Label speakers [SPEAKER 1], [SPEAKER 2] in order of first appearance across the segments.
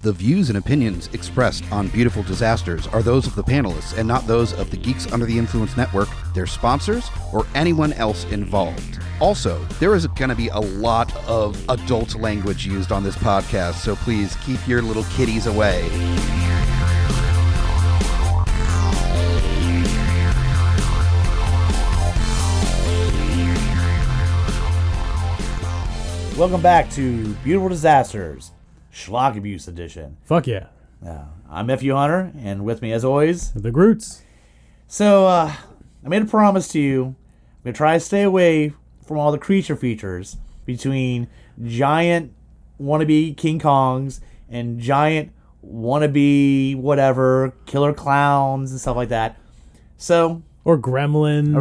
[SPEAKER 1] The views and opinions expressed on Beautiful Disasters are those of the panelists and not those of the Geeks Under the Influence Network, their sponsors, or anyone else involved. Also, there is going to be a lot of adult language used on this podcast, so please keep your little kitties away.
[SPEAKER 2] Welcome back to Beautiful Disasters, Schlock Abuse Edition.
[SPEAKER 3] Fuck yeah.
[SPEAKER 2] I'm F.U. Hunter, and with me, as always,
[SPEAKER 3] The Grutz.
[SPEAKER 2] So, I made a promise to you. I'm going to try to stay away from all the creature features between giant wannabe King Kongs and giant wannabe whatever, killer clowns and stuff like that. So...
[SPEAKER 3] Or Gremlins.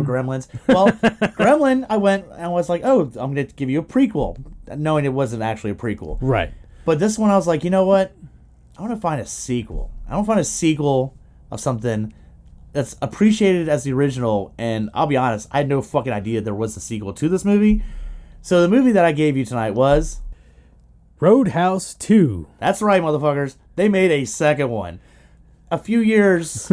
[SPEAKER 3] Well,
[SPEAKER 2] Gremlin, I went and was like, oh, I'm going to give you a prequel, knowing it wasn't actually a prequel.
[SPEAKER 3] Right.
[SPEAKER 2] But this one, I was like, you know what? I want to find a sequel. I want to find a sequel of something that's appreciated as the original. And I'll be honest, I had no fucking idea there was a sequel to this movie. So the movie that I gave you tonight was...
[SPEAKER 3] Roadhouse 2.
[SPEAKER 2] That's right, motherfuckers. They made a second one. A few years...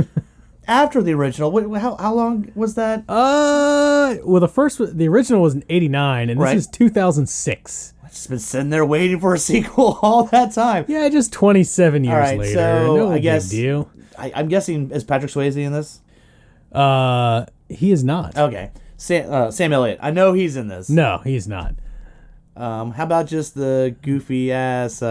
[SPEAKER 2] after the original. How long was that?
[SPEAKER 3] Well, the original was in 89, and this is 2006.
[SPEAKER 2] I've just been sitting there waiting for a sequel all that time.
[SPEAKER 3] Yeah, just 27 years later.
[SPEAKER 2] So
[SPEAKER 3] no
[SPEAKER 2] I guess,
[SPEAKER 3] big deal.
[SPEAKER 2] I'm guessing, is Patrick Swayze in this?
[SPEAKER 3] He is not.
[SPEAKER 2] Okay. Sam Elliott. I know he's in this.
[SPEAKER 3] No, he's not.
[SPEAKER 2] How about just the goofy ass,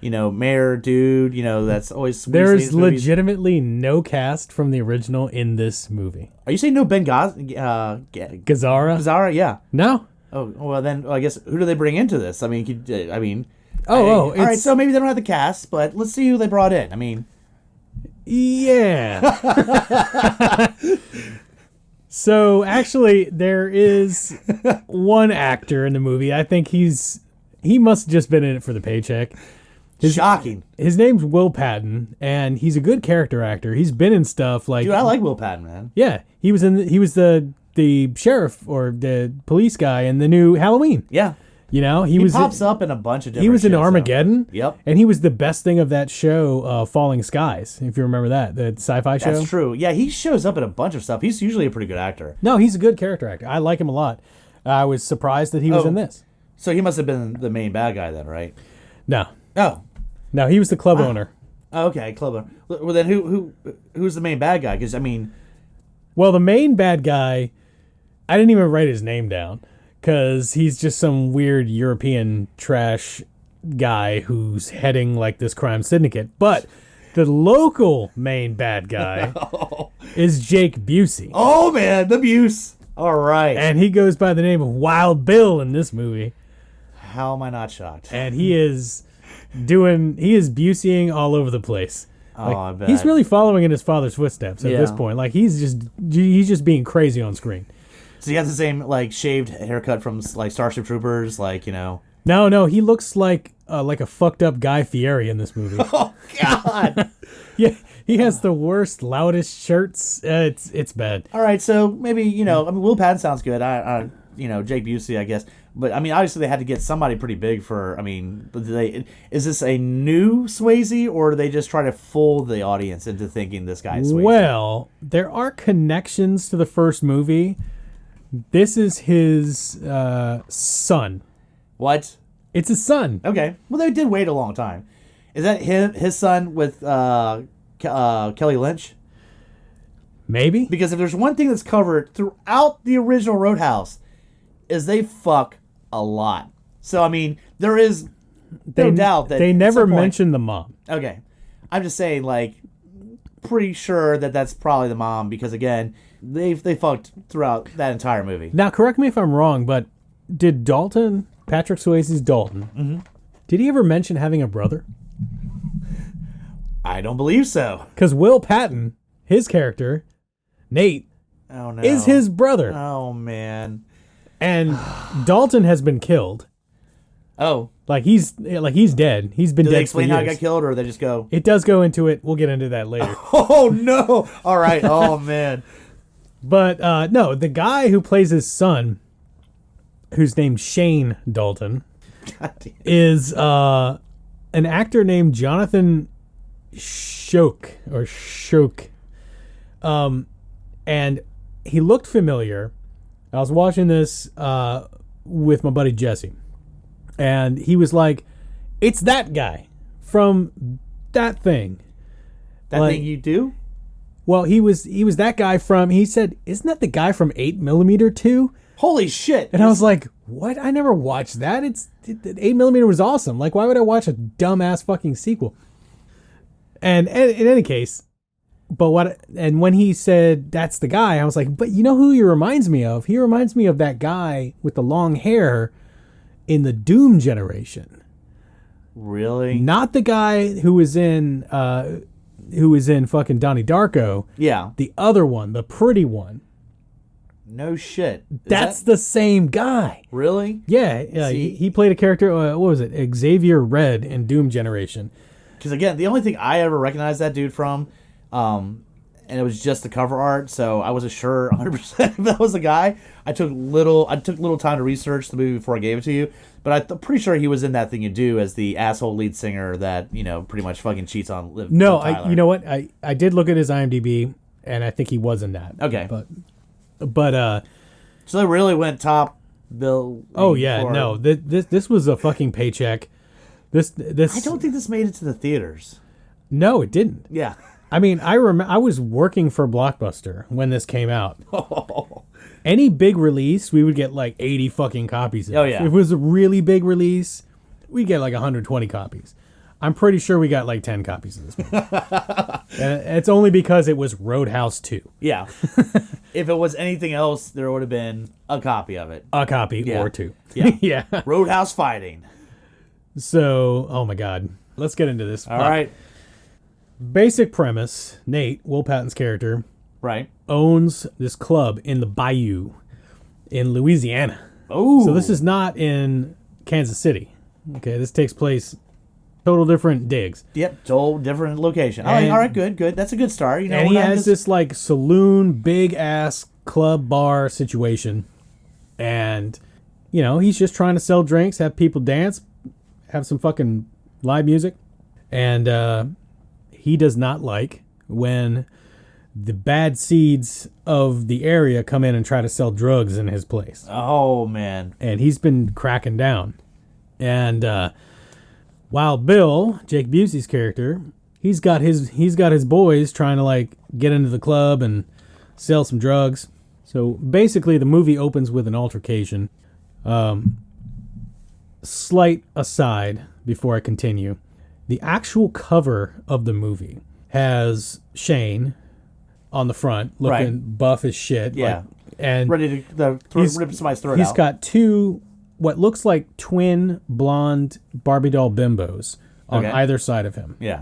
[SPEAKER 2] mayor dude, that's always...
[SPEAKER 3] There's legitimately no cast from the original in this movie.
[SPEAKER 2] Are you saying no Ben
[SPEAKER 3] Gazzara?
[SPEAKER 2] Gazzara, yeah.
[SPEAKER 3] No.
[SPEAKER 2] Oh, well then, I guess, who do they bring into this? All right, so maybe they don't have the cast, but let's see who they brought in.
[SPEAKER 3] Yeah. So, actually, there is one actor in the movie. I think he must have just been in it for the paycheck.
[SPEAKER 2] Shocking.
[SPEAKER 3] His name's Will Patton, and he's a good character actor. He's been in stuff like...
[SPEAKER 2] Dude, I like Will Patton, man.
[SPEAKER 3] Yeah, he was the sheriff or the police guy in the new Halloween.
[SPEAKER 2] Yeah.
[SPEAKER 3] He
[SPEAKER 2] pops up in a bunch of different...
[SPEAKER 3] He was in Armageddon.
[SPEAKER 2] So. Yep.
[SPEAKER 3] And he was the best thing of that show, Falling Skies, if you remember that, the sci-fi show.
[SPEAKER 2] That's true. Yeah, he shows up in a bunch of stuff. He's usually a pretty good actor.
[SPEAKER 3] No, he's a good character actor. I like him a lot. I was surprised that he was in this.
[SPEAKER 2] So he must have been the main bad guy then, right?
[SPEAKER 3] No.
[SPEAKER 2] Oh.
[SPEAKER 3] No, he was the club owner.
[SPEAKER 2] Oh, okay, club owner. Well, then who's the main bad guy? Because,
[SPEAKER 3] Well, the main bad guy, I didn't even write his name down, because he's just some weird European trash guy who's heading, like, this crime syndicate. But the local main bad guy is Jake Busey.
[SPEAKER 2] Oh, man, the Buse. All right.
[SPEAKER 3] And he goes by the name of Wild Bill in this movie.
[SPEAKER 2] How am I not shocked?
[SPEAKER 3] And he is Buseying all over the place.
[SPEAKER 2] Oh, I bet.
[SPEAKER 3] He's really following in his father's footsteps at this point. Like, he's just being crazy on screen.
[SPEAKER 2] So he has the same, like, shaved haircut from, like, Starship Troopers, like,
[SPEAKER 3] No, he looks like a fucked up Guy Fieri in this movie.
[SPEAKER 2] Oh, God.
[SPEAKER 3] Yeah, he has the worst, loudest shirts. It's bad.
[SPEAKER 2] All right, so maybe, Will Patton sounds good. Jake Busey, I guess. But, obviously they had to get somebody pretty big for, is this a new Swayze, or do they just try to fool the audience into thinking this guy's Swayze?
[SPEAKER 3] Well, there are connections to the first movie. This is his son.
[SPEAKER 2] What?
[SPEAKER 3] It's his son.
[SPEAKER 2] Okay. Well, they did wait a long time. Is that his son with Kelly Lynch?
[SPEAKER 3] Maybe.
[SPEAKER 2] Because if there's one thing that's covered throughout the original Roadhouse, is they fuck a lot. So, there is no doubt that...
[SPEAKER 3] They never mentioned the mom.
[SPEAKER 2] Okay. I'm just saying, pretty sure that that's probably the mom, because, again, they fucked throughout that entire movie.
[SPEAKER 3] Now, correct me if I'm wrong, but did Patrick Swayze's Dalton, did he ever mention having a brother?
[SPEAKER 2] I don't believe so.
[SPEAKER 3] Because Will Patton, his character, Nate, is his brother.
[SPEAKER 2] Oh, man.
[SPEAKER 3] And Dalton has been killed.
[SPEAKER 2] Oh.
[SPEAKER 3] He's dead. He's been dead for years. Do they explain
[SPEAKER 2] how he got killed, or they just go...
[SPEAKER 3] It does go into it. We'll get into that later.
[SPEAKER 2] Oh, no. All right. Oh, man.
[SPEAKER 3] But, no, the guy who plays his son, who's named Shane Dalton, is an actor named Jonathan Shoke. And he looked familiar. I was watching this with my buddy Jesse, and he was like, "It's that guy from that thing."
[SPEAKER 2] That thing you do?
[SPEAKER 3] Well, he was that guy from. He said, "Isn't that the guy from 8mm 2?"
[SPEAKER 2] Holy shit!
[SPEAKER 3] And I was like, "What? I never watched that. 8mm was awesome. Like, why would I watch a dumbass fucking sequel?" And in any case. And when he said that's the guy, I was like, but you know who he reminds me of? He reminds me of that guy with the long hair in the Doom generation.
[SPEAKER 2] Really?
[SPEAKER 3] Not the guy who was in fucking Donnie Darko.
[SPEAKER 2] Yeah.
[SPEAKER 3] The other one, the pretty one.
[SPEAKER 2] No shit.
[SPEAKER 3] That's the same guy.
[SPEAKER 2] Really?
[SPEAKER 3] Yeah. He played a character, what was it? Xavier Red in Doom generation.
[SPEAKER 2] Because again, the only thing I ever recognized that dude from, and it was just the cover art, so I wasn't sure 100% if that was the guy. I took little time to research the movie before I gave it to you, but I'm pretty sure he was in That Thing You Do as the asshole lead singer that, pretty much fucking cheats on Liv.
[SPEAKER 3] No, you know what? I did look at his IMDb, and I think he was in that.
[SPEAKER 2] Okay.
[SPEAKER 3] But
[SPEAKER 2] so they really went top bill.
[SPEAKER 3] Oh yeah, no. This was a fucking paycheck. This
[SPEAKER 2] I don't think this made it to the theaters.
[SPEAKER 3] No, it didn't.
[SPEAKER 2] Yeah.
[SPEAKER 3] I mean, I was working for Blockbuster when this came out. Any big release, we would get like 80 fucking copies of it.
[SPEAKER 2] Oh, yeah.
[SPEAKER 3] If it was a really big release, we'd get like 120 copies. I'm pretty sure we got like 10 copies of this movie. And it's only because it was Roadhouse 2.
[SPEAKER 2] Yeah. If it was anything else, there would have been a copy of it.
[SPEAKER 3] A copy or two.
[SPEAKER 2] Yeah.
[SPEAKER 3] Yeah.
[SPEAKER 2] Roadhouse Fighting.
[SPEAKER 3] So, oh my God. Let's get into this.
[SPEAKER 2] All right.
[SPEAKER 3] Basic premise, Nate, Will Patton's character,
[SPEAKER 2] Right.
[SPEAKER 3] owns this club in the Bayou in Louisiana.
[SPEAKER 2] Oh.
[SPEAKER 3] So this is not in Kansas City. Okay, this takes place total different digs.
[SPEAKER 2] Yep, total different location. All right, good. That's a good start.
[SPEAKER 3] And he has this like saloon, big ass club bar situation. And, he's just trying to sell drinks, have people dance, have some fucking live music. And he does not like when the bad seeds of the area come in and try to sell drugs in his place.
[SPEAKER 2] Oh, man.
[SPEAKER 3] And he's been cracking down. And while Bill, Jake Busey's character, he's got his boys trying to like get into the club and sell some drugs. So basically the movie opens with an altercation. Slight aside before I continue. The actual cover of the movie has Shane on the front, looking buff as shit.
[SPEAKER 2] Yeah.
[SPEAKER 3] And
[SPEAKER 2] ready to rip somebody's throat out.
[SPEAKER 3] He's got two, what looks like twin blonde Barbie doll bimbos on either side of him.
[SPEAKER 2] Yeah.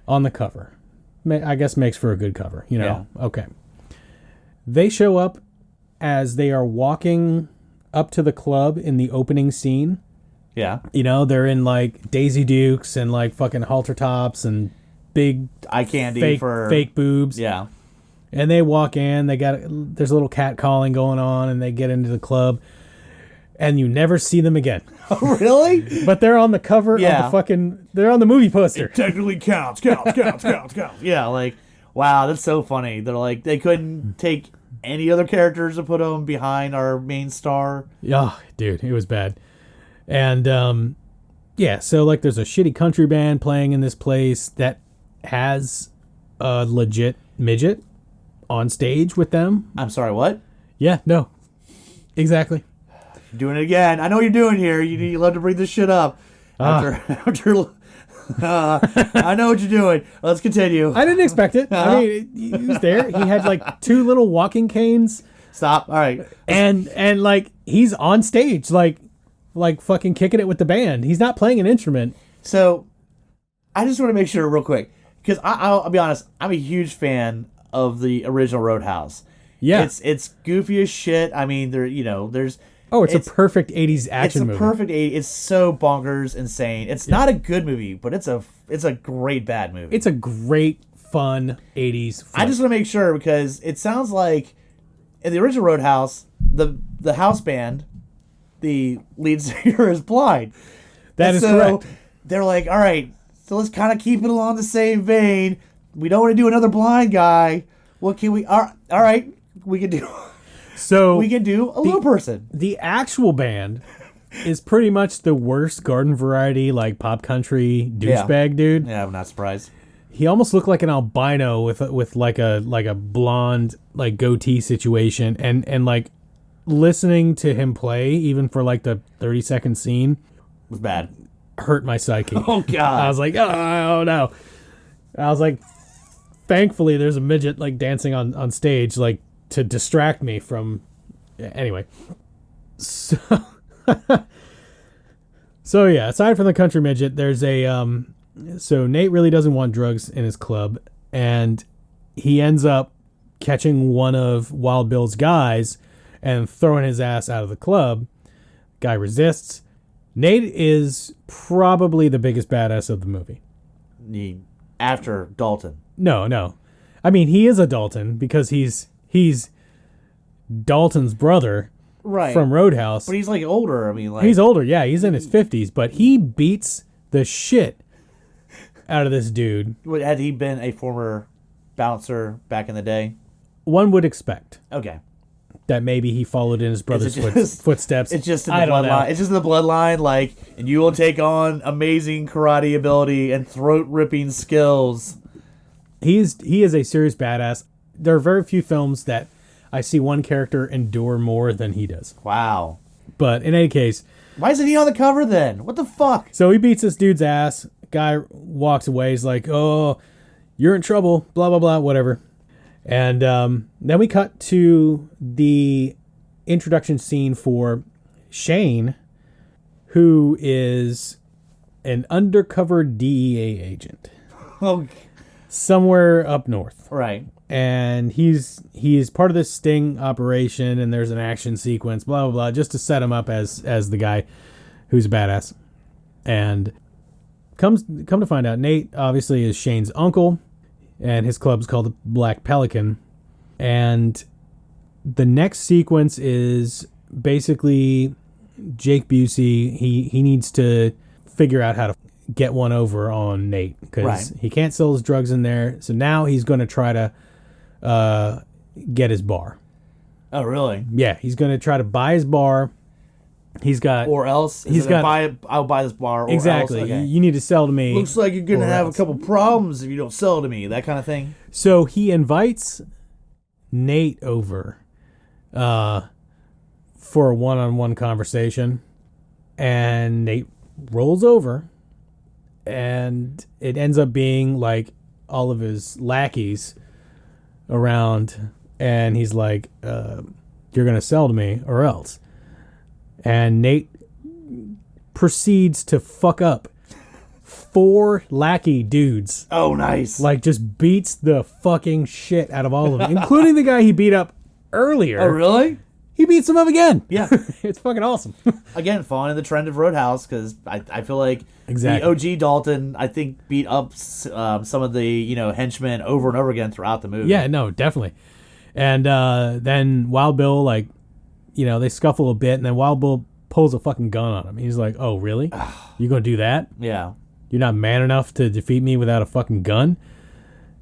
[SPEAKER 3] On the cover. I guess makes for a good cover,
[SPEAKER 2] Yeah.
[SPEAKER 3] Okay. They show up as they are walking up to the club in the opening scene.
[SPEAKER 2] Yeah.
[SPEAKER 3] They're in like Daisy Dukes and like fucking halter tops and big
[SPEAKER 2] eye candy
[SPEAKER 3] fake boobs.
[SPEAKER 2] Yeah.
[SPEAKER 3] And they walk in, there's a little cat calling going on, and they get into the club and you never see them again.
[SPEAKER 2] Oh, really?
[SPEAKER 3] But they're on the cover of the fucking, they're on the movie poster.
[SPEAKER 2] It technically counts. Yeah, like, wow, that's so funny. They're like, they couldn't take any other characters and put them behind our main star.
[SPEAKER 3] Yeah, dude, it was bad. And, so, like, there's a shitty country band playing in this place that has a legit midget on stage with them.
[SPEAKER 2] I'm sorry, what?
[SPEAKER 3] Yeah, no. Exactly.
[SPEAKER 2] Doing it again. I know what you're doing here. You love to bring this shit up. I know what you're doing. Let's continue.
[SPEAKER 3] I didn't expect it. I mean, he was there. He had, like, two little walking canes.
[SPEAKER 2] Stop. All right.
[SPEAKER 3] And like, he's on stage, like fucking kicking it with the band. He's not playing an instrument.
[SPEAKER 2] So, I just want to make sure real quick, because I'll be honest, I'm a huge fan of the original Roadhouse.
[SPEAKER 3] Yeah,
[SPEAKER 2] it's goofy as shit. I mean, there's
[SPEAKER 3] it's a perfect 80s action movie.
[SPEAKER 2] It's a perfect 80s. It's so bonkers insane. It's not a good movie, but it's a great bad movie.
[SPEAKER 3] It's a great fun 80s flick.
[SPEAKER 2] I just want to make sure, because it sounds like in the original Roadhouse, the house band, the lead singer is blind.
[SPEAKER 3] That is correct.
[SPEAKER 2] they're like, all right, so let's kind of keep it along the same vein. We don't want to do another blind guy. What can we? All right, we can do.
[SPEAKER 3] So
[SPEAKER 2] we can do a little person.
[SPEAKER 3] The actual band is pretty much the worst garden variety, like pop country douchebag dude.
[SPEAKER 2] Yeah, I'm not surprised.
[SPEAKER 3] He almost looked like an albino with like a blonde like goatee situation, and like listening to him play even for like the 30-second scene
[SPEAKER 2] was bad.
[SPEAKER 3] Hurt my psyche.
[SPEAKER 2] Oh god.
[SPEAKER 3] I was like, oh no. I was like, thankfully there's a midget like dancing on stage like to distract me from. Anyway, so so yeah. Aside from the country midget, there's a So Nate really doesn't want drugs in his club, and he ends up catching one of Wild Bill's guys and throwing his ass out of the club. Guy resists. Nate is probably the biggest badass of the movie.
[SPEAKER 2] After Dalton.
[SPEAKER 3] No. I mean, he is a Dalton because he's Dalton's brother from Roadhouse.
[SPEAKER 2] But he's like older. I mean, like
[SPEAKER 3] he's older. Yeah, he's in his 50s, but he beats the shit out of this dude.
[SPEAKER 2] Had he been a former bouncer back in the day?
[SPEAKER 3] One would expect.
[SPEAKER 2] Okay.
[SPEAKER 3] That maybe he followed in his brother's footsteps.
[SPEAKER 2] It's just in the bloodline. It's just in the bloodline, like, and you will take on amazing karate ability and throat ripping skills.
[SPEAKER 3] He is a serious badass. There are very few films that I see one character endure more than he does.
[SPEAKER 2] Wow.
[SPEAKER 3] But in any case,
[SPEAKER 2] why isn't he on the cover then? What the fuck?
[SPEAKER 3] So he beats this dude's ass. Guy walks away. He's like, "Oh, you're in trouble." Blah blah blah. Whatever. And then we cut to the introduction scene for Shane, who is an undercover DEA agent.
[SPEAKER 2] Oh,
[SPEAKER 3] somewhere up north.
[SPEAKER 2] Right.
[SPEAKER 3] And he's part of this sting operation, and there's an action sequence, blah blah blah, just to set him up as the guy who's a badass. And come to find out, Nate obviously is Shane's uncle, and his club's called the Black Pelican. And the next sequence is basically Jake Busey. He needs to figure out how to get one over on Nate because he can't sell his drugs in there. So now he's going to try to get his bar.
[SPEAKER 2] Oh, really?
[SPEAKER 3] Yeah, he's going to try to buy his bar. He's got,
[SPEAKER 2] or else I'll buy this bar. Or
[SPEAKER 3] exactly.
[SPEAKER 2] Else, okay.
[SPEAKER 3] You need to sell to me.
[SPEAKER 2] Looks like you're gonna have a couple problems if you don't sell to me. That kind of thing.
[SPEAKER 3] So he invites Nate over for a one-on-one conversation, and Nate rolls over, and it ends up being like all of his lackeys around, and he's like, "You're gonna sell to me, or else." And Nate proceeds to fuck up 4 lackey dudes.
[SPEAKER 2] Oh, nice.
[SPEAKER 3] Like, just beats the fucking shit out of all of them, including the guy he beat up earlier.
[SPEAKER 2] Oh, really?
[SPEAKER 3] He beats him up again.
[SPEAKER 2] Yeah.
[SPEAKER 3] It's fucking awesome.
[SPEAKER 2] Again, following the trend of Roadhouse, because I feel like
[SPEAKER 3] exactly.
[SPEAKER 2] the OG Dalton, I think, beat up some of the henchmen over and over again throughout the movie.
[SPEAKER 3] Yeah, no, definitely. And then Wild Bill, like, they scuffle a bit, and then Wild Bill pulls a fucking gun on him. He's like, "Oh, really? You gonna do that?
[SPEAKER 2] Yeah.
[SPEAKER 3] You're not man enough to defeat me without a fucking gun?"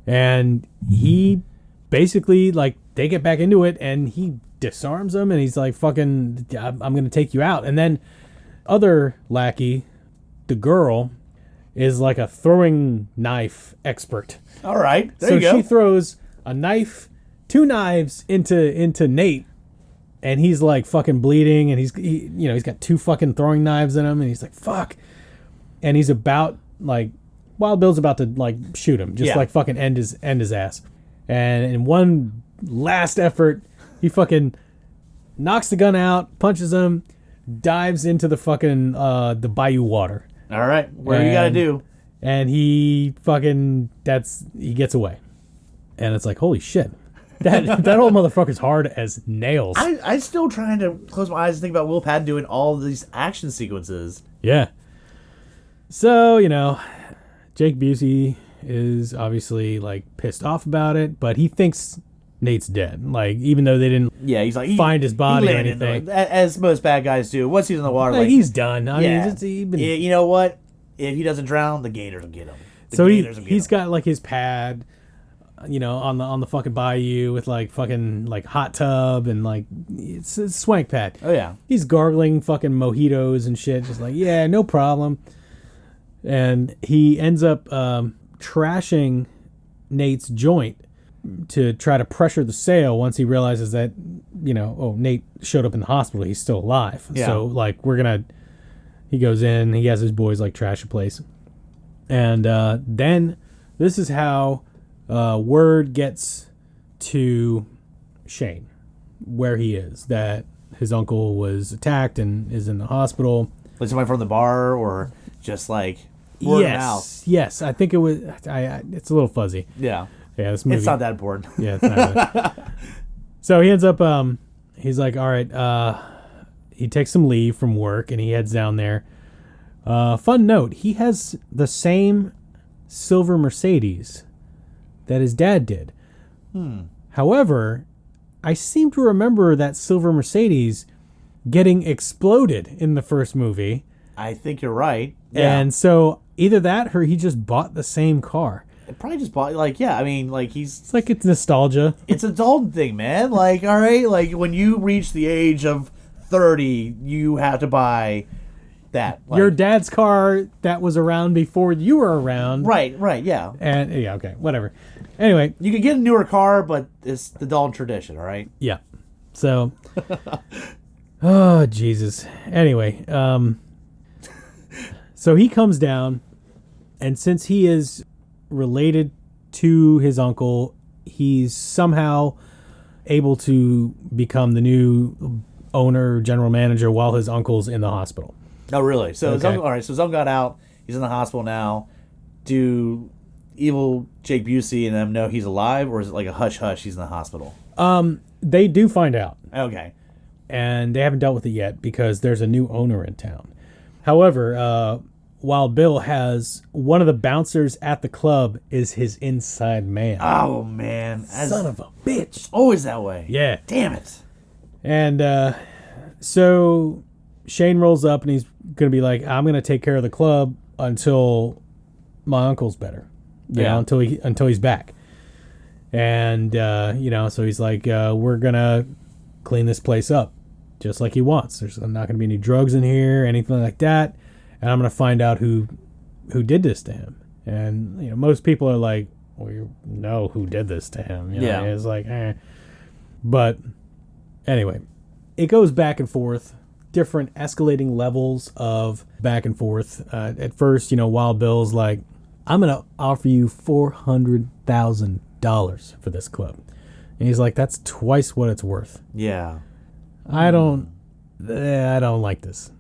[SPEAKER 3] And he basically, like, they get back into it, and he disarms him, and he's like, "Fucking, I'm gonna take you out." And then other lackey, the girl, is like a throwing knife expert.
[SPEAKER 2] All right, there you go.
[SPEAKER 3] So she throws a knife, 2 knives into Nate. And he's like fucking bleeding, and he's got 2 fucking throwing knives in him, and he's like, "Fuck!" And he's about, like, Wild Bill's about to, like, shoot him, just like fucking end his ass. And in one last effort, he fucking knocks the gun out, punches him, dives into the fucking the bayou water.
[SPEAKER 2] All right, you gotta do.
[SPEAKER 3] And he gets away, and it's like, holy shit. That whole motherfucker's hard as nails.
[SPEAKER 2] I'm still trying to close my eyes and think about Will Patton doing all these action sequences.
[SPEAKER 3] Yeah. So, Jake Busey is obviously, like, pissed off about it, but he thinks Nate's dead. Like, even though they didn't
[SPEAKER 2] he's like,
[SPEAKER 3] find his body or anything.
[SPEAKER 2] As most bad guys do. Once he's in the water,
[SPEAKER 3] like, he's done. I mean,
[SPEAKER 2] you know what? if he doesn't drown, the gators will get him.
[SPEAKER 3] So he's got like his pad, on the fucking bayou with like fucking like hot tub and like it's a swank pad.
[SPEAKER 2] Oh yeah.
[SPEAKER 3] He's gargling fucking mojitos and shit, just like, yeah, no problem. And he ends up trashing Nate's joint to try to pressure the sale once he realizes that, Nate showed up in the hospital. He's still alive.
[SPEAKER 2] Yeah.
[SPEAKER 3] So, like, he goes in, he has his boys, like, trash the place. And then this is how word gets to Shane, where he is, that his uncle was attacked and is in the hospital.
[SPEAKER 2] Like somebody from the bar or just like word of mouth.
[SPEAKER 3] Yes, I think it was. It's a little fuzzy.
[SPEAKER 2] Yeah.
[SPEAKER 3] Yeah, this movie.
[SPEAKER 2] It's not that important.
[SPEAKER 3] Yeah, it's not really. So he ends up, he's like, all right, he takes some leave from work and he heads down there. Fun note, he has the same silver Mercedes that his dad did. However, I seem to remember that silver Mercedes getting exploded in the first movie.
[SPEAKER 2] I think you're right. Yeah.
[SPEAKER 3] And so either that or he just bought the same car.
[SPEAKER 2] It probably just bought,
[SPEAKER 3] It's like it's nostalgia.
[SPEAKER 2] It's a Dalton thing, man. Like, all right, like when you reach the age of 30, you have to buy that. Like,
[SPEAKER 3] your dad's car that was around before you were around.
[SPEAKER 2] Right, yeah.
[SPEAKER 3] And, yeah, okay, whatever. Anyway.
[SPEAKER 2] You could get a newer car, but it's the Dalton tradition, all right?
[SPEAKER 3] Yeah. So, oh, Jesus. Anyway, so he comes down, and since he is related to his uncle, he's somehow able to become the new owner, general manager, while his uncle's in the hospital.
[SPEAKER 2] Oh, really? So his
[SPEAKER 3] Okay.
[SPEAKER 2] uncle, all right. So his uncle got out. He's in the hospital now. Do evil Jake Busey and them know he's alive, or is it like a hush hush? He's in the hospital.
[SPEAKER 3] They do find out,
[SPEAKER 2] Okay.
[SPEAKER 3] and they haven't dealt with it yet because there's a new owner in town. However, Wild Bill has one of the bouncers at the club is his inside man.
[SPEAKER 2] Oh man,
[SPEAKER 3] Son of a bitch.
[SPEAKER 2] always that way.
[SPEAKER 3] Yeah.
[SPEAKER 2] Damn it.
[SPEAKER 3] And so Shane rolls up and he's going to be like, I'm going to take care of the club until my uncle's better. Until he's back. And, so he's like, we're going to clean this place up just like he wants. There's not going to be any drugs in here, anything like that. And I'm going to find out who did this to him. And, most people are like, well, you know who did this to him.
[SPEAKER 2] Yeah.
[SPEAKER 3] It's like, eh. But anyway, it goes back and forth, different escalating levels of back and forth. At first, Wild Bill's like, I'm going to offer you $400,000 for this club. And he's like, that's twice what it's worth.
[SPEAKER 2] Yeah.
[SPEAKER 3] I don't like this.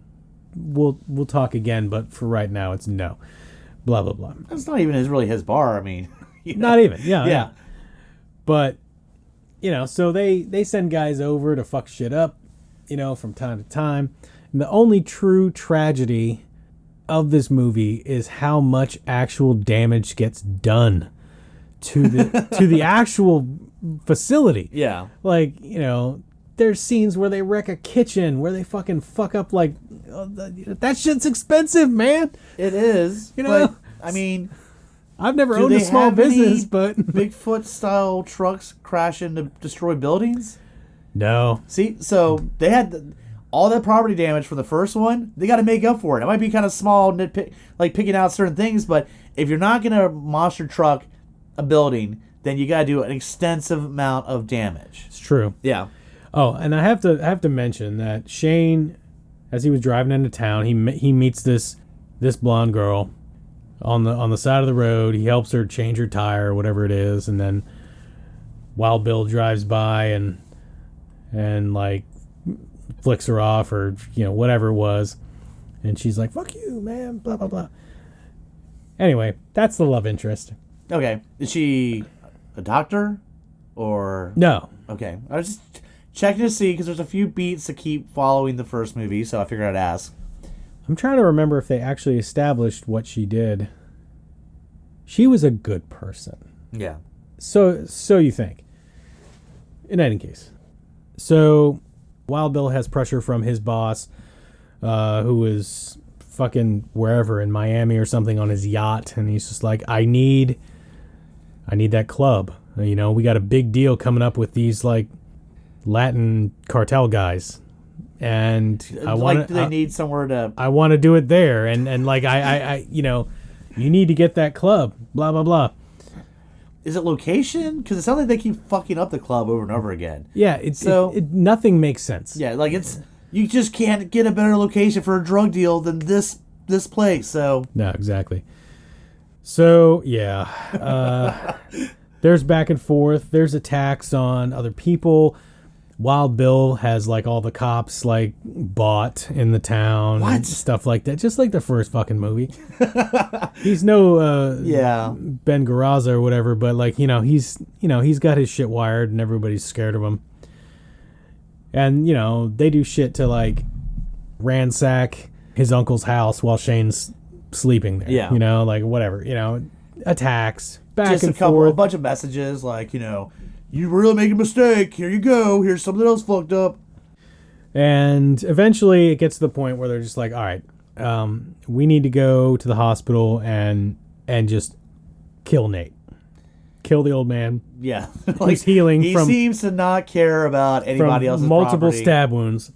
[SPEAKER 3] We'll talk again, but for right now, it's no. Blah, blah, blah.
[SPEAKER 2] That's not even really his bar. I mean,
[SPEAKER 3] Not even. Yeah.
[SPEAKER 2] Yeah.
[SPEAKER 3] But, so they send guys over to fuck shit up, from time to time. And the only true tragedy of this movie is how much actual damage gets done to the actual facility.
[SPEAKER 2] Yeah.
[SPEAKER 3] Like, there's scenes where they wreck a kitchen, where they fucking fuck up, like, that shit's expensive, man.
[SPEAKER 2] It is.
[SPEAKER 3] But,
[SPEAKER 2] I mean,
[SPEAKER 3] I've never
[SPEAKER 2] do
[SPEAKER 3] owned a
[SPEAKER 2] they
[SPEAKER 3] small
[SPEAKER 2] have
[SPEAKER 3] business,
[SPEAKER 2] any
[SPEAKER 3] but
[SPEAKER 2] Bigfoot-style trucks crash into destroy buildings?
[SPEAKER 3] no.
[SPEAKER 2] See, so they had all that property damage from the first one. They got to make up for it. It might be kind of small, nitpick, like picking out certain things, but if you're not going to monster truck a building, then you got to do an extensive amount of damage.
[SPEAKER 3] It's true.
[SPEAKER 2] Yeah.
[SPEAKER 3] Oh, and I have to mention that Shane, as he was driving into town, he meets this blonde girl on the side of the road. He helps her change her tire or whatever it is, and then Wild Bill drives by and like flicks her off or whatever it was, and she's like, "Fuck you, man," blah blah blah. Anyway, that's the love interest.
[SPEAKER 2] Okay. Is she a doctor or
[SPEAKER 3] No.
[SPEAKER 2] Okay. I was just checking to see because there's a few beats to keep following the first movie, so I figured I'd ask.
[SPEAKER 3] I'm trying to remember if they actually established what she did. She was a good person.
[SPEAKER 2] Yeah.
[SPEAKER 3] So you think. In any case. So Wild Bill has pressure from his boss, who is fucking wherever in Miami or something on his yacht, and he's just like, I need that club. You know, we got a big deal coming up with these like Latin cartel guys, and I want
[SPEAKER 2] they need somewhere to.
[SPEAKER 3] I want to do it there, and like I you know, you need to get that club. Blah blah blah.
[SPEAKER 2] Is it location? Because it sounds like they keep fucking up the club over and over again.
[SPEAKER 3] Yeah, nothing makes sense.
[SPEAKER 2] Yeah, like you just can't get a better location for a drug deal than this place. So
[SPEAKER 3] no, exactly. So yeah, there's back and forth. There's attacks on other people. Wild Bill has like all the cops like bought in the town and stuff like that, just like the first fucking movie. He's no Ben Garazza or whatever, but like he's got his shit wired and everybody's scared of him. And they do shit to like ransack his uncle's house while Shane's sleeping there.
[SPEAKER 2] Yeah,
[SPEAKER 3] like whatever. Attacks back
[SPEAKER 2] just
[SPEAKER 3] and
[SPEAKER 2] a
[SPEAKER 3] forth.
[SPEAKER 2] bunch of messages like you really make a mistake. Here you go. Here's something else fucked up.
[SPEAKER 3] And eventually it gets to the point where they're just like, all right, we need to go to the hospital and just kill Nate. Kill the old man.
[SPEAKER 2] Yeah.
[SPEAKER 3] He's healing
[SPEAKER 2] he
[SPEAKER 3] from...
[SPEAKER 2] He seems to not care about anybody else's
[SPEAKER 3] multiple
[SPEAKER 2] property.
[SPEAKER 3] Stab wounds.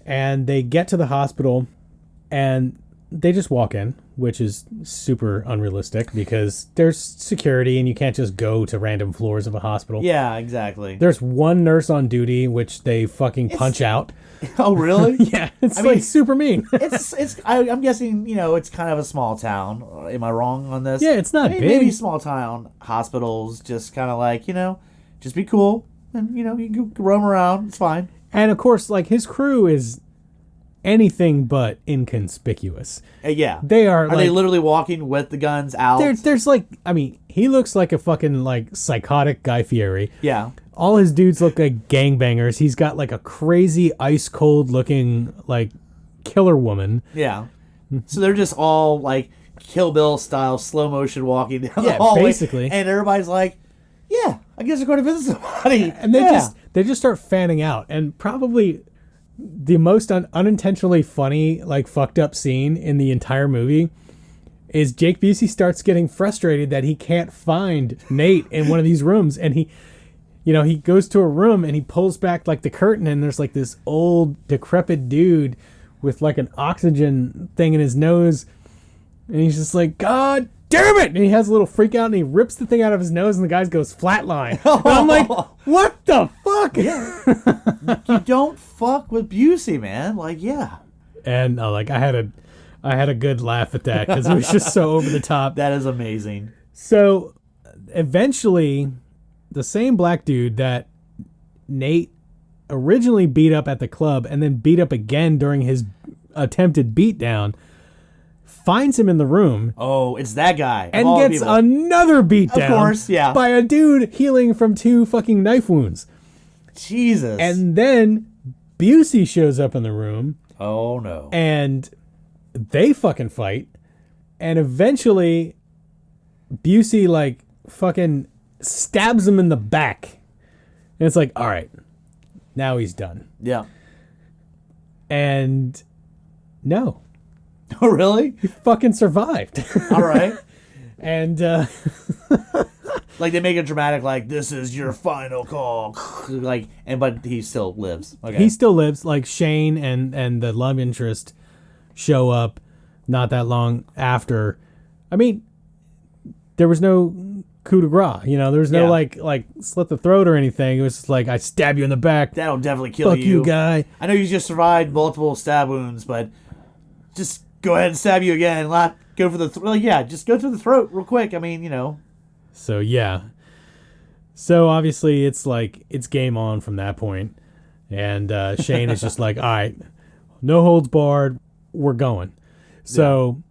[SPEAKER 3] And they get to the hospital and they just walk in, which is super unrealistic because there's security and you can't just go to random floors of a hospital.
[SPEAKER 2] Yeah, exactly.
[SPEAKER 3] There's one nurse on duty, which they fucking punch out.
[SPEAKER 2] Oh, really?
[SPEAKER 3] Yeah, it's like super mean.
[SPEAKER 2] I'm guessing, it's kind of a small town. Am I wrong on this?
[SPEAKER 3] Yeah, it's not big.
[SPEAKER 2] Maybe small town hospitals just kind of like, just be cool and, you can roam around. It's fine.
[SPEAKER 3] And of course, like his crew is anything but inconspicuous.
[SPEAKER 2] Yeah.
[SPEAKER 3] They are
[SPEAKER 2] they literally walking with the guns out?
[SPEAKER 3] There's like, he looks like a fucking like psychotic Guy Fieri.
[SPEAKER 2] Yeah.
[SPEAKER 3] All his dudes look like gangbangers. He's got like a crazy ice cold looking like killer woman.
[SPEAKER 2] Yeah. So they're just all like Kill Bill style slow motion walking down the hallway.
[SPEAKER 3] Basically.
[SPEAKER 2] And everybody's like, yeah, I guess they're going to visit somebody.
[SPEAKER 3] And they just start fanning out. And probably the most unintentionally funny, like fucked up scene in the entire movie is Jake Busey starts getting frustrated that he can't find Nate in one of these rooms, and he goes to a room and he pulls back like the curtain and there's like this old decrepit dude with like an oxygen thing in his nose, and he's just like, God damn it! And he has a little freak out and he rips the thing out of his nose and the guy goes flatline. And I'm like, what the fuck?
[SPEAKER 2] Yeah. You don't fuck with Busey, man. Like, yeah.
[SPEAKER 3] And like I had a good laugh at that because it was just so over the top.
[SPEAKER 2] That is amazing.
[SPEAKER 3] So eventually, the same black dude that Nate originally beat up at the club and then beat up again during his attempted beatdown finds him in the room.
[SPEAKER 2] Oh, it's that guy.
[SPEAKER 3] And gets another beatdown.
[SPEAKER 2] Of course, yeah.
[SPEAKER 3] By a dude healing from 2 fucking knife wounds.
[SPEAKER 2] Jesus.
[SPEAKER 3] And then Busey shows up in the room.
[SPEAKER 2] Oh, no.
[SPEAKER 3] And they fucking fight. And eventually, Busey, like, fucking stabs him in the back. And it's like, all right, now he's done.
[SPEAKER 2] Yeah.
[SPEAKER 3] And no.
[SPEAKER 2] Oh, really?
[SPEAKER 3] He fucking survived.
[SPEAKER 2] All right.
[SPEAKER 3] And
[SPEAKER 2] like they make it dramatic, like this is your final call, like, but he still lives. Okay.
[SPEAKER 3] He still lives. Like Shane and the love interest show up not that long after. I mean, there was no coup de grace, there was no like slit the throat or anything. It was just like, I stab you in the back.
[SPEAKER 2] That'll definitely kill
[SPEAKER 3] Fuck you, guy.
[SPEAKER 2] I know you just survived multiple stab wounds, but just go ahead and stab you again. Go for the throat. Just go through the throat real quick. I mean,
[SPEAKER 3] So, yeah. So, obviously, it's like, it's game on from that point. And Shane is just like, all right, no holds barred. We're going. So,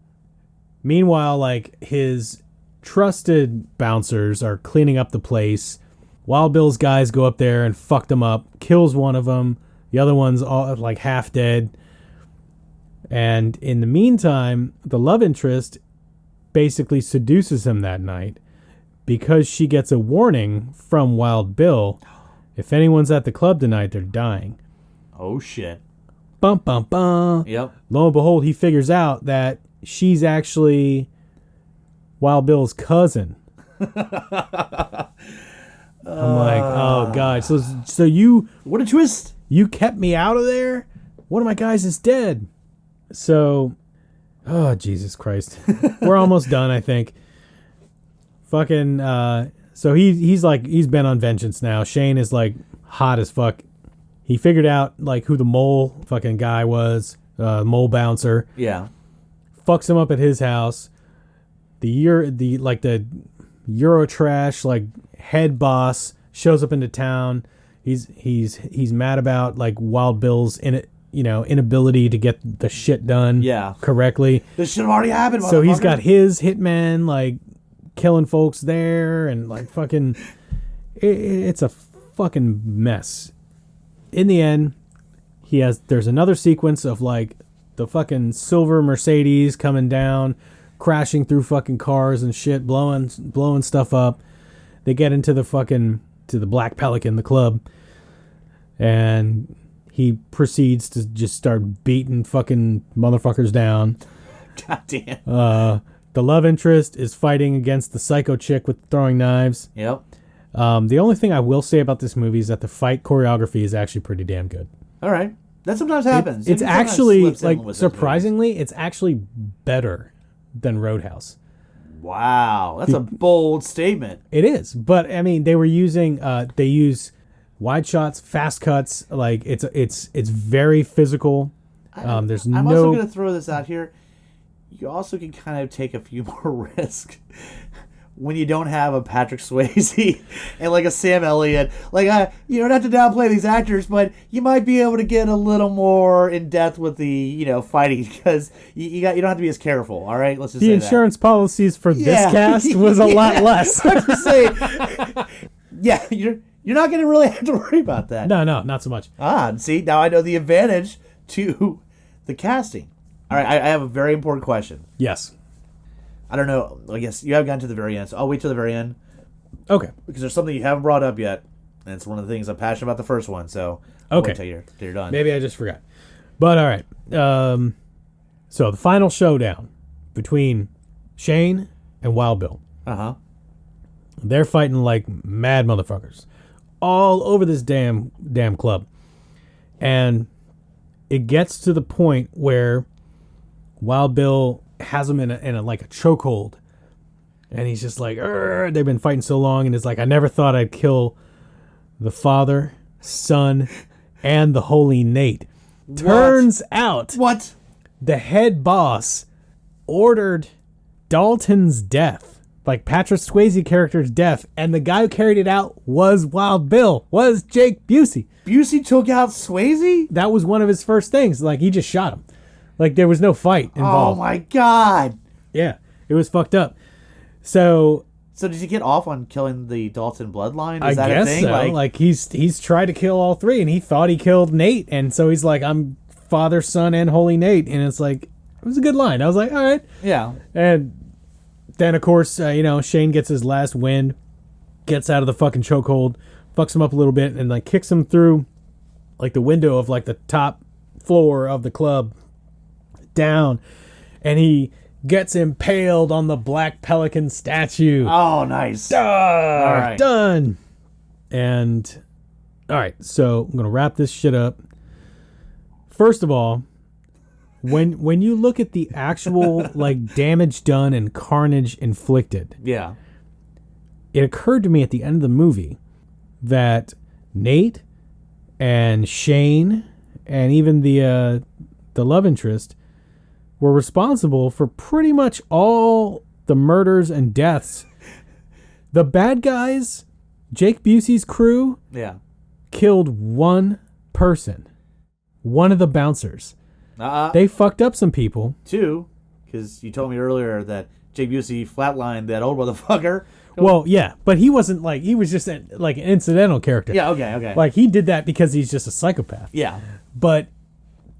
[SPEAKER 3] meanwhile, like, his trusted bouncers are cleaning up the place. Wild Bill's guys go up there and fuck them up. Kills one of them. The other one's all like half dead. And in the meantime, the love interest basically seduces him that night because she gets a warning from Wild Bill. If anyone's at the club tonight, they're dying.
[SPEAKER 2] Oh, shit.
[SPEAKER 3] Bum, bum, bum.
[SPEAKER 2] Yep.
[SPEAKER 3] Lo and behold, he figures out that she's actually Wild Bill's cousin. I'm like, oh god. So you,
[SPEAKER 2] what a twist.
[SPEAKER 3] You kept me out of there? One of my guys is dead. So, oh Jesus Christ. We're almost done, I think. Fucking so he's been on vengeance now. Shane is like hot as fuck. He figured out like who the mole fucking guy was, mole bouncer.
[SPEAKER 2] Yeah.
[SPEAKER 3] Fucks him up at his house. The Eurotrash like head boss shows up into town. He's mad about like Wild Bill's inability to get the shit done correctly.
[SPEAKER 2] This should have already happened.
[SPEAKER 3] So he's got his hitmen like killing folks there and like fucking it's a fucking mess. In the end, there's another sequence of like the fucking silver Mercedes coming down, crashing through fucking cars and shit, blowing stuff up. They get into the Black Pelican, the club, and he proceeds to just start beating fucking motherfuckers down.
[SPEAKER 2] God damn.
[SPEAKER 3] The love interest is fighting against the psycho chick with throwing knives.
[SPEAKER 2] Yep.
[SPEAKER 3] The only thing I will say about this movie is that the fight choreography is actually pretty damn good.
[SPEAKER 2] All right. That sometimes happens.
[SPEAKER 3] It's actually, like, surprisingly, it's actually better than Roadhouse.
[SPEAKER 2] Wow. That's a bold statement.
[SPEAKER 3] It is. But, I mean, they use wide shots, fast cuts. Like, it's very physical. I'm
[SPEAKER 2] also going to throw this out here. You also can kind of take a few more risks when you don't have a Patrick Swayze and like a Sam Elliott. Like, you don't have to downplay these actors, but you might be able to get a little more in depth with the fighting because you don't have to be as careful. All right, let's just say
[SPEAKER 3] the insurance policies for this cast was a lot less.
[SPEAKER 2] I'm just saying. Yeah, you're not going to really have to worry about that.
[SPEAKER 3] No, not so much.
[SPEAKER 2] See, now I know the advantage to the casting. All right, I have a very important question.
[SPEAKER 3] Yes.
[SPEAKER 2] I don't know. I guess you haven't gotten to the very end, so I'll wait till the very end.
[SPEAKER 3] Okay.
[SPEAKER 2] Because there's something you haven't brought up yet, and it's one of the things I'm passionate about the first one, so I'll wait till you're done.
[SPEAKER 3] Maybe I just forgot. But all right. So the final showdown between Shane and Wild Bill.
[SPEAKER 2] Uh-huh.
[SPEAKER 3] They're fighting like mad motherfuckers all over this damn club. And it gets to the point where Wild Bill has him in a like a chokehold, and he's just like, they've been fighting so long, and it's like, I never thought I'd kill the Father, Son, and the Holy Nate. Turns out, the head boss ordered Dalton's death, like Patrick Swayze character's death, and the guy who carried it out was Wild Bill, was Jake Busey.
[SPEAKER 2] Busey took out Swayze?
[SPEAKER 3] That was one of his first things. Like, he just shot him. Like, there was no fight involved.
[SPEAKER 2] Oh, my God.
[SPEAKER 3] Yeah, it was fucked up. So
[SPEAKER 2] did he get off on killing the Dalton bloodline?
[SPEAKER 3] Is that a thing? So. Like he's tried to kill all three, and he thought he killed Nate, and so he's like, I'm Father, Son, and Holy Nate, and it's like, it was a good line. I was like, all right.
[SPEAKER 2] Yeah.
[SPEAKER 3] And then, of course, Shane gets his last wind, gets out of the fucking chokehold, fucks him up a little bit, and like kicks him through like the window of like the top floor of the club down, and he gets impaled on the Black Pelican statue.
[SPEAKER 2] Oh, nice.
[SPEAKER 3] All right. Done. And all right, so I'm gonna wrap this shit up. First of all, when you look at the actual like damage done and carnage inflicted, it occurred to me at the end of the movie that Nate and Shane and even the love interest were responsible for pretty much all the murders and deaths. The bad guys, Jake Busey's crew, killed one person. One of the bouncers. They fucked up some people.
[SPEAKER 2] Two, because you told me earlier that Jake Busey flatlined that old motherfucker.
[SPEAKER 3] Well, yeah, but he wasn't like, he was just like an incidental character.
[SPEAKER 2] Yeah, okay.
[SPEAKER 3] Like, he did that because he's just a psychopath.
[SPEAKER 2] Yeah.
[SPEAKER 3] But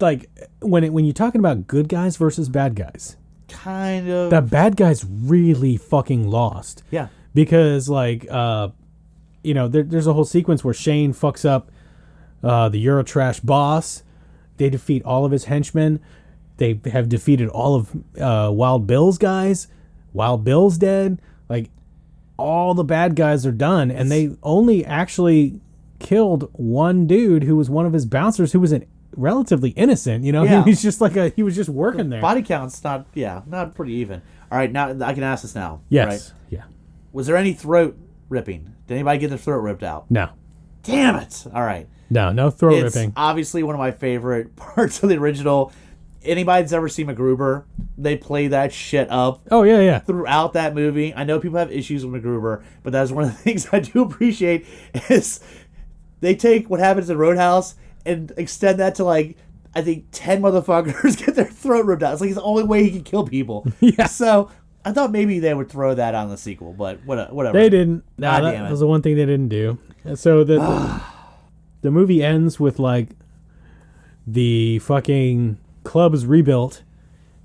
[SPEAKER 3] like when you're talking about good guys versus bad guys,
[SPEAKER 2] kind of,
[SPEAKER 3] the bad guys really fucking lost.
[SPEAKER 2] Yeah,
[SPEAKER 3] because like there's a whole sequence where Shane fucks up the Eurotrash boss, They defeat all of his henchmen. They have defeated all of Wild Bill's guys. Wild Bill's dead. Like, all the bad guys are done, and they only actually killed one dude who was one of his bouncers, who was relatively innocent. You know,
[SPEAKER 2] Yeah.
[SPEAKER 3] he was just he was just working there.
[SPEAKER 2] Body count's not pretty even. All right, now I can ask this now.
[SPEAKER 3] Yes.
[SPEAKER 2] Right?
[SPEAKER 3] Yeah.
[SPEAKER 2] Was there any throat ripping? Did anybody get their throat ripped out?
[SPEAKER 3] No.
[SPEAKER 2] Damn it! All right.
[SPEAKER 3] No throat
[SPEAKER 2] It's
[SPEAKER 3] ripping.
[SPEAKER 2] obviously one of my favorite parts of the original. Anybody that's ever seen MacGruber, they play that shit up
[SPEAKER 3] Oh, yeah.
[SPEAKER 2] throughout that movie. I know people have issues with MacGruber, but that's one of the things I do appreciate is they take what happens in Roadhouse and extend that to, like, I think 10 motherfuckers get their throat ripped out. It's like it's the only way he can kill people.
[SPEAKER 3] Yeah.
[SPEAKER 2] So I thought maybe they would throw that on the sequel, but whatever.
[SPEAKER 3] They didn't. No,
[SPEAKER 2] God
[SPEAKER 3] that
[SPEAKER 2] damn it.
[SPEAKER 3] was the one thing they didn't do. So the movie ends with, like, the fucking club is rebuilt.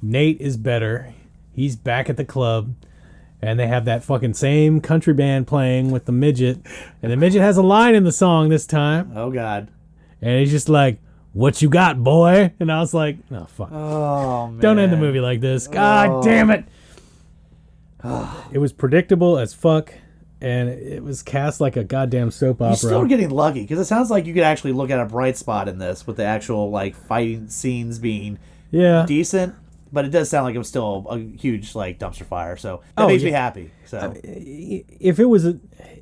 [SPEAKER 3] Nate is better. He's back at the club. And they have that fucking same country band playing with the midget. And the midget has a line in the song this time.
[SPEAKER 2] Oh, God.
[SPEAKER 3] And he's just like, "What you got, boy?" And I was like, "Oh, fuck.
[SPEAKER 2] Oh, man.
[SPEAKER 3] Don't end the movie like this. God damn it." It was predictable as fuck. And it was cast like a goddamn soap opera.
[SPEAKER 2] You're still getting lucky, because it sounds like you could actually look at a bright spot in this with the actual, like, fighting scenes being
[SPEAKER 3] Yeah.
[SPEAKER 2] decent. But it does sound like it was still a huge, like, dumpster fire. So that makes me happy. So
[SPEAKER 3] If it was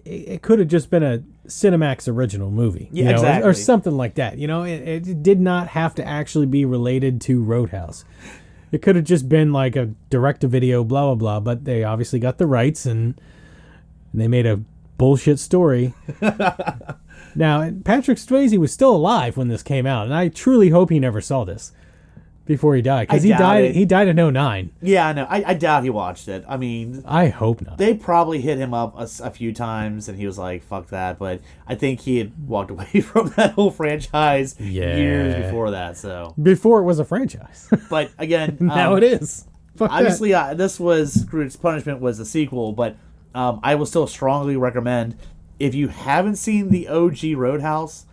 [SPEAKER 3] it could have just been a Cinemax original movie.
[SPEAKER 2] Yeah,
[SPEAKER 3] you know,
[SPEAKER 2] exactly.
[SPEAKER 3] Or something like that. You know, it did not have to actually be related to Roadhouse. It could have just been like a direct-to-video, blah, blah, blah. But they obviously got the rights, and they made a bullshit story. Now, Patrick Swayze was still alive when this came out, and I truly hope he never saw this before he died, because
[SPEAKER 2] I doubt it.
[SPEAKER 3] he died in 2009.
[SPEAKER 2] yeah, I know. I doubt he watched it. I mean,
[SPEAKER 3] I hope not.
[SPEAKER 2] they probably hit him up a few times, and he was like, "Fuck that." But I think he had walked away from that whole franchise years before that. So,
[SPEAKER 3] Before it was a franchise.
[SPEAKER 2] but again,
[SPEAKER 3] Now it is. Fuck that.
[SPEAKER 2] obviously, this was Grutz Punishment was the sequel, but I will still strongly recommend, if you haven't seen the OG Roadhouse,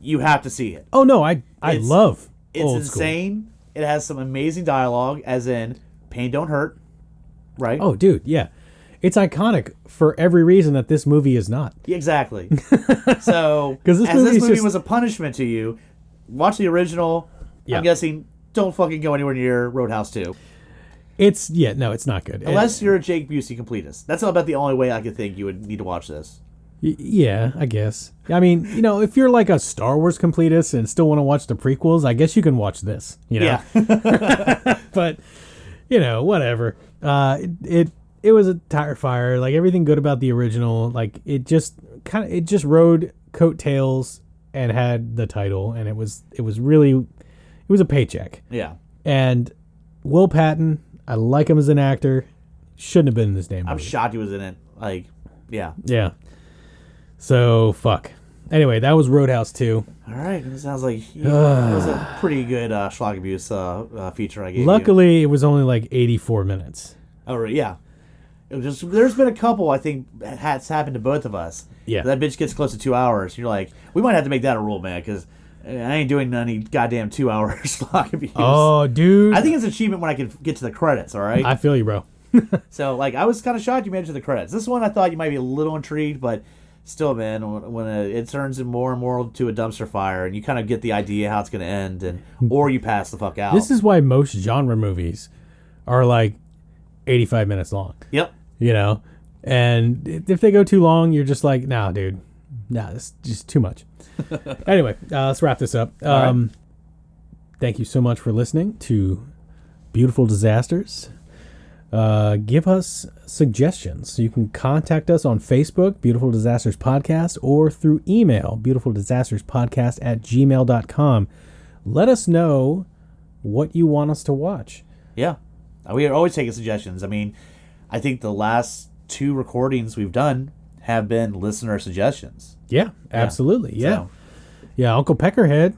[SPEAKER 2] you have to see it.
[SPEAKER 3] Oh no, I
[SPEAKER 2] It's-
[SPEAKER 3] love
[SPEAKER 2] It's
[SPEAKER 3] old school.
[SPEAKER 2] insane. It has some amazing dialogue, as in pain don't hurt, right?
[SPEAKER 3] Oh, dude, yeah. It's iconic for every reason that this movie is not.
[SPEAKER 2] Yeah, exactly. So,
[SPEAKER 3] 'Cause this
[SPEAKER 2] as
[SPEAKER 3] movie
[SPEAKER 2] this
[SPEAKER 3] is
[SPEAKER 2] movie
[SPEAKER 3] just-
[SPEAKER 2] was a punishment to you, watch the original.
[SPEAKER 3] Yeah.
[SPEAKER 2] I'm guessing don't fucking go anywhere near Roadhouse 2.
[SPEAKER 3] It's it's not good.
[SPEAKER 2] Unless you're a Jake Busey completist. That's about the only way I could think you would need to watch this.
[SPEAKER 3] Yeah, I guess. I mean, if you're like a Star Wars completist and still want to watch the prequels, I guess you can watch this.
[SPEAKER 2] Yeah.
[SPEAKER 3] But whatever. It was a tire fire. Like, everything good about the original. Like, it just rode coattails and had the title, and it was a paycheck.
[SPEAKER 2] Yeah.
[SPEAKER 3] And Will Patton, I like him as an actor. Shouldn't have been in this damn movie.
[SPEAKER 2] I'm shocked he was in it. Like, yeah.
[SPEAKER 3] Yeah. So, fuck. Anyway, that was Roadhouse 2.
[SPEAKER 2] All right. It sounds like it was a pretty good schlock abuse feature I gave you.
[SPEAKER 3] Luckily, it was only like 84 minutes.
[SPEAKER 2] Oh, right, yeah. It was just, there's been a couple, I think, that's happened to both of us.
[SPEAKER 3] Yeah.
[SPEAKER 2] That bitch gets close to 2 hours. You're like, we might have to make that a rule, man, because I ain't doing any goddamn 2 hours schlock abuse.
[SPEAKER 3] Oh, dude.
[SPEAKER 2] I think it's an achievement when I can get to the credits, all right?
[SPEAKER 3] I feel you, bro.
[SPEAKER 2] So, like, I was kind of shocked you made it to the credits. This one I thought you might be a little intrigued, but still, man, when it turns more and more to a dumpster fire, and you kind of get the idea how it's going to end, or you pass the fuck out.
[SPEAKER 3] This is why most genre movies are like 85 minutes long.
[SPEAKER 2] Yep.
[SPEAKER 3] And if they go too long, you're just like, nah, dude. Nah, this is just too much. Anyway, let's wrap this up.
[SPEAKER 2] right.
[SPEAKER 3] Thank you so much for listening to Beautiful Disasters. Give us suggestions. You can contact us on Facebook, Beautiful Disasters Podcast, or through email, beautifuldisasterspodcast@gmail.com. Let us know what you want us to watch.
[SPEAKER 2] Yeah. We are always taking suggestions. I mean, I think the last 2 recordings we've done have been listener suggestions.
[SPEAKER 3] Yeah, absolutely. Yeah.
[SPEAKER 2] So,
[SPEAKER 3] Yeah, Uncle Peckerhead,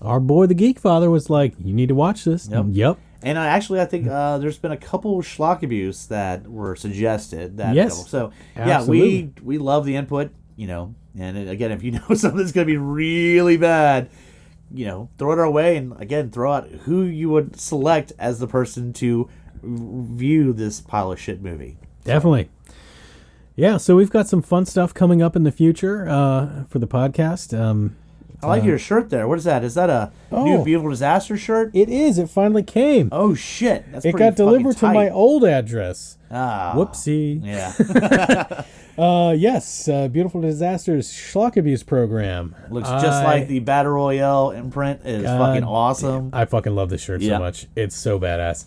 [SPEAKER 3] our boy the Geek Father, was like, you need to watch this.
[SPEAKER 2] Yep. And I think there's been a couple schlock abuse that were suggested.
[SPEAKER 3] Yes.
[SPEAKER 2] So,
[SPEAKER 3] Absolutely.
[SPEAKER 2] yeah, we love the input, and again, if you know something that's going to be really bad, throw it our way, and again, throw out who you would select as the person to view this pile of shit movie.
[SPEAKER 3] Definitely. Yeah, so we've got some fun stuff coming up in the future for the podcast.
[SPEAKER 2] I like your shirt there. What is that? Is that a new Beautiful Disaster shirt?
[SPEAKER 3] It is. It finally came.
[SPEAKER 2] Oh, shit. That's
[SPEAKER 3] it
[SPEAKER 2] pretty
[SPEAKER 3] got delivered
[SPEAKER 2] fucking
[SPEAKER 3] to my
[SPEAKER 2] tight.
[SPEAKER 3] old address.
[SPEAKER 2] Ah.
[SPEAKER 3] Whoopsie.
[SPEAKER 2] Yeah.
[SPEAKER 3] Yes, Beautiful Disasters Schlock Abuse Program.
[SPEAKER 2] Looks just like the Battle Royale imprint. It is fucking awesome.
[SPEAKER 3] I fucking love this shirt so much. It's so badass.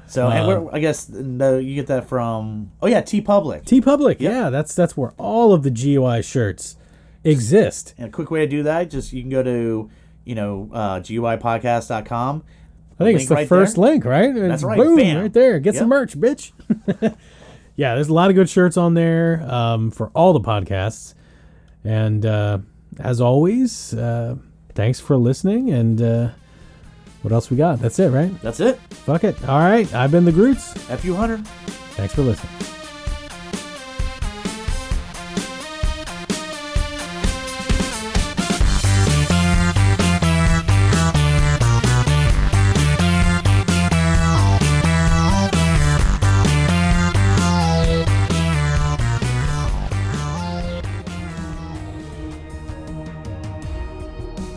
[SPEAKER 2] So, and I guess you get that from, T Public.
[SPEAKER 3] T Public, yeah. That's where all of the GUI shirts exist.
[SPEAKER 2] And a quick way to do that, you can go to, GUIpodcast.com.
[SPEAKER 3] I think it's the first link, right?
[SPEAKER 2] That's right.
[SPEAKER 3] Boom,
[SPEAKER 2] Bam.
[SPEAKER 3] right there. Get some merch, bitch. Yeah, there's a lot of good shirts on there for all the podcasts. And as always, thanks for listening. And what else we got? That's it, right?
[SPEAKER 2] That's it.
[SPEAKER 3] Fuck it. All right. I've been the Grutz.
[SPEAKER 2] F.U. Hunter.
[SPEAKER 3] Thanks for listening.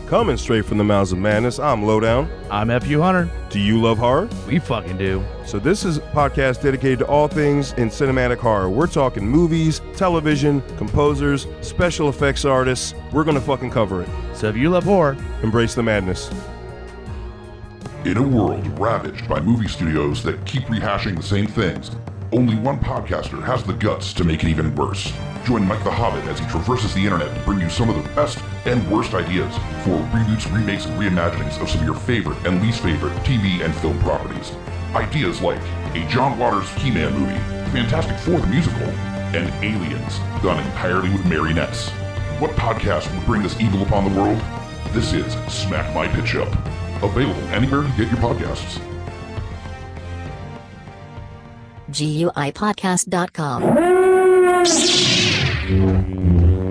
[SPEAKER 4] Coming straight from the mouths of madness, I'm Lowdown.
[SPEAKER 5] I'm F.U. Hunter.
[SPEAKER 4] Do you love horror?
[SPEAKER 5] We fucking do.
[SPEAKER 4] So this is a podcast dedicated to all things in cinematic horror. We're talking movies, television, composers, special effects artists. We're gonna fucking cover it.
[SPEAKER 5] So if you love horror,
[SPEAKER 4] embrace the madness.
[SPEAKER 6] In a world ravaged by movie studios that keep rehashing the same things, only one podcaster has the guts to make it even worse. Join Mike the Hobbit as he traverses the internet to bring you some of the best and worst ideas for reboots, remakes, and reimaginings of some of your favorite and least favorite TV and film properties. Ideas like a John Waters He-Man movie, Fantastic Four the musical, and Aliens, done entirely with marionettes. What podcast would bring this evil upon the world? This is Smack My Pitch Up. Available anywhere you get your podcasts.
[SPEAKER 7] GUIpodcast.com